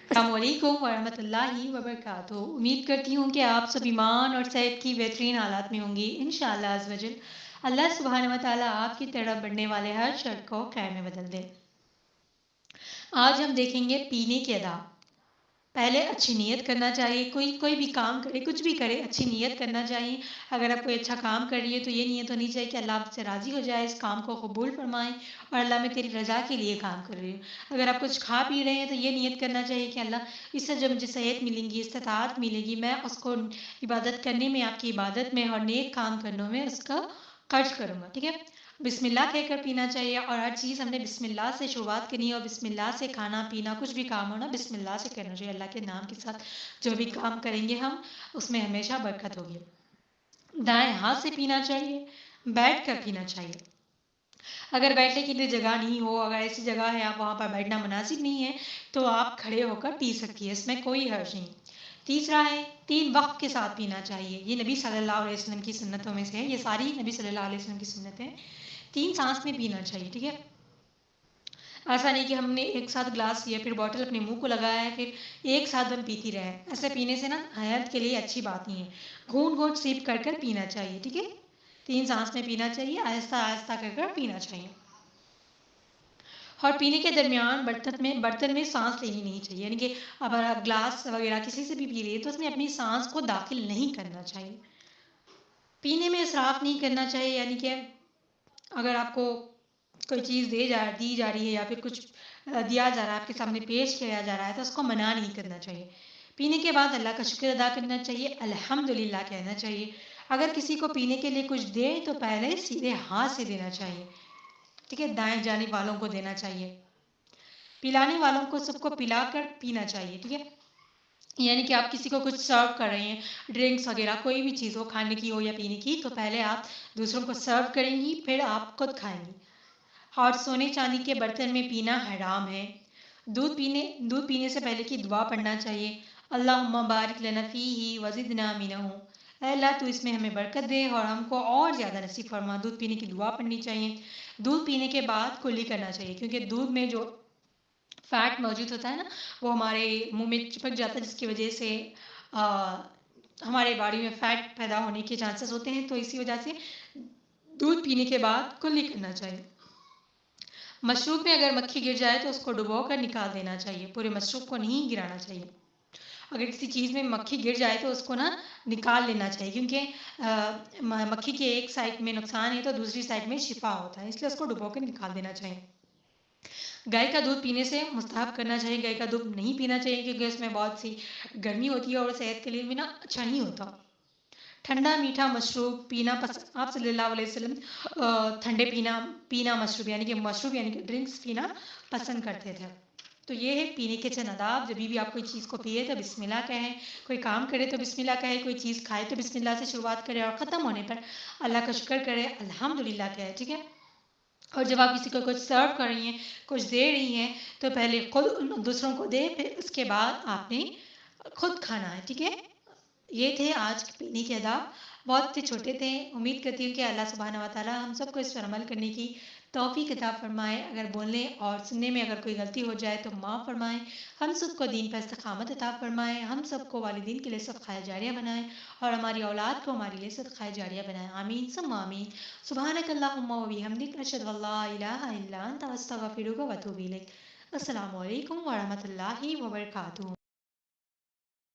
अस्सलाम वालेकुम वरहमतुल्लाहि वबरकातुहू। उम्मीद करती हूँ कि आप सब ईमान और सेहत की बेहतरीन हालात में होंगी इंशाअल्लाह अज़्ज़ वजल। अल्लाह सुब्हानहू व तआला आपकी तरफ बढ़ने वाले हर शर को खैर में बदल दे। आज हम देखेंगे पीने के आदाब। पहले अच्छी नीयत करना चाहिए। कोई कोई भी काम करे, कुछ भी करे, अच्छी नीयत करना चाहिए। अगर आप कोई अच्छा काम कर रही है तो ये नीयत होनी चाहिए कि अल्लाह आपसे राज़ी हो जाए, इस काम को कबूल फरमाए और अल्लाह मैं तेरी रज़ा के लिए काम कर रही हूँ। अगर आप कुछ खा पी रहे हैं तो ये नीयत करना चाहिए कि अल्लाह इससे जो मुझे सेहत मिलेंगी, इस्तिताअत मिलेगी, मैं उसको इबादत करने में, आपकी इबादत में और नेक काम करने में उसका खर्च करूँगा। ठीक है, बिस्मिल्लाह कहकर पीना चाहिए और हर चीज़ हमने बिस्मिल्लाह से शुरुआत करनी है और बिस्मिल्लाह से खाना पीना कुछ भी काम हो ना बिस्मिल्लाह से करना चाहिए। अल्लाह के नाम के साथ जो भी काम करेंगे हम उसमें हमेशा बरकत होगी। दाएं हाथ से पीना चाहिए, बैठ कर पीना चाहिए। अगर बैठने के लिए जगह नहीं हो, अगर ऐसी जगह है आप वहाँ पर बैठना मुनासिब नहीं है तो आप खड़े होकर पी सकती है, इसमें कोई हर्ज नहीं। तीसरा है 3 वक्त के साथ पीना चाहिए। ये नबी सल्लल्लाहु अलैहि वसल्लम की सुन्नतों में से है, ये सारी नबी सल्लल्लाहु अलैहि वसल्लम की सुन्नतें हैं। 3 सांस में पीना चाहिए। ठीक है, ऐसा नहीं कि हमने एक साथ ग्लास लिया फिर बॉटल अपने मुंह को लगाया है फिर एक साथ हम पीती रहे। ऐसे पीने से ना हेल्थ के लिए अच्छी बात नहीं है। घूंट घूंट सिप कर कर पीना चाहिए। ठीक है, 3 सांस में पीना चाहिए, आहिस्ता आहिस्ता कर कर पीना चाहिए। और पीने के दरमियान बर्तन में सांस लेनी नहीं चाहिए, यानी कि अगर आप ग्लास वगैरह किसी से भी पी रही है तो उसमें अपनी सांस को दाखिल नहीं करना चाहिए। पीने में इसराफ नहीं करना चाहिए, यानी कि अगर आपको कोई चीज़ दी जा रही है या फिर कुछ दिया जा रहा है, आपके सामने पेश किया जा रहा है तो उसको मना नहीं करना चाहिए। पीने के बाद अल्लाह का शुक्र अदा करना चाहिए, अल्हम्दुलिल्लाह कहना चाहिए। अगर किसी को पीने के लिए कुछ दे तो पहले सीधे हाथ से देना चाहिए। ठीक है, दाएं जानिब वालों को देना चाहिए। पिलाने वालों को सबको पिलाकर पीना चाहिए। ठीक है, यानी कि आप किसी को कुछ सर्व कर रहे हैं, ड्रिंक्स वगैरह कोई भी चीज़ हो, खाने की हो या पीने की, तो पहले आप दूसरों को सर्व करेंगी फिर आप खुद खाएंगी। और सोने चांदी के बर्तन में पीना हराम है। दूध पीने से पहले की दुआ पढ़ना चाहिए। अल्लाहुम्मा बारिक लना फीही वज़िदना मिनहू। ऐ अल्लाह तू इसमें हमें बरकत दे और हमको और ज़्यादा नसीब फरमा। दूध पीने की दुआ पढ़नी चाहिए। दूध पीने के बाद कुल्ली करना चाहिए, क्योंकि दूध में जो फैट मौजूद होता है ना वो हमारे मुंह में चिपक जाता है, जिसकी वजह से हमारे बॉडी में फैट पैदा होने के चांसेस होते हैं। तो इसी वजह से दूध पीने के बाद कुल्ली करना चाहिए। मशरूब में अगर मक्खी गिर जाए तो उसको डुबो कर निकाल देना चाहिए, पूरे मशरूब को नहीं गिराना चाहिए। अगर किसी चीज़ में मक्खी गिर जाए तो उसको ना निकाल लेना चाहिए, क्योंकि मक्खी के एक साइड में नुकसान है तो दूसरी साइड में शिफा होता है, इसलिए उसको डुबो कर निकाल देना चाहिए। गाय का दूध पीने से मुस्ताहब करना चाहिए, गाय का दूध नहीं पीना चाहिए क्योंकि उसमें बहुत सी गर्मी होती है और सेहत के लिए भी ना अच्छा नहीं होता। ठंडा मीठा मशरूब पीना पसंद, आप सल्लल्लाहु अलैहि वसल्लम ठंडे पीना मशरूब यानी कि ड्रिंक्स पीना पसंद करते थे। तो ये है पीने के चंद आदाब। जब भी आप कोई चीज़ को पिए तो बिस्मिल्लाह कहें, कोई काम करे तो बिस्मिल्लाह कहे, कोई चीज़ खाए तो बिस्मिल्लाह से शुरुआत करें और ख़त्म होने पर अल्लाह का शुक्र करें, अल्हम्दुलिल्लाह कहें। ठीक है, और जब आप किसी को कुछ सर्व कर रही हैं, कुछ दे रही हैं, तो पहले खुद दूसरों को दें, फिर उसके बाद आपने खुद खाना है। ठीक है, ये थे आज के पीने के आदाब। बहुत से छोटे थे। उम्मीद करती हूँ कि अल्लाह सुब्हानहू व तआला हम सबको इस पर अमल करने की तौफीक अता फरमाए। अगर बोलने और सुनने में अगर कोई गलती हो जाए तो माफ़ फरमाए। हम सबको दीन पर इस्तिक़ामत अता फरमाए। हम सबको वालिदीन के लिए सदक़ा जारिया बनाए और हमारी औलाद को हमारे लिए सदक़ा जारिया बनाए। आमीन सुम्मा आमीन। सुब्हानक अल्लाहुम्मा व बिहम्दिक अशहदु अल्ला इलाहा इल्ला अंता अस्तगफिरुका व अतूबु इलैक। अस्सलामु अलैकुम व रहमतुल्लाहि व बरकातुहू।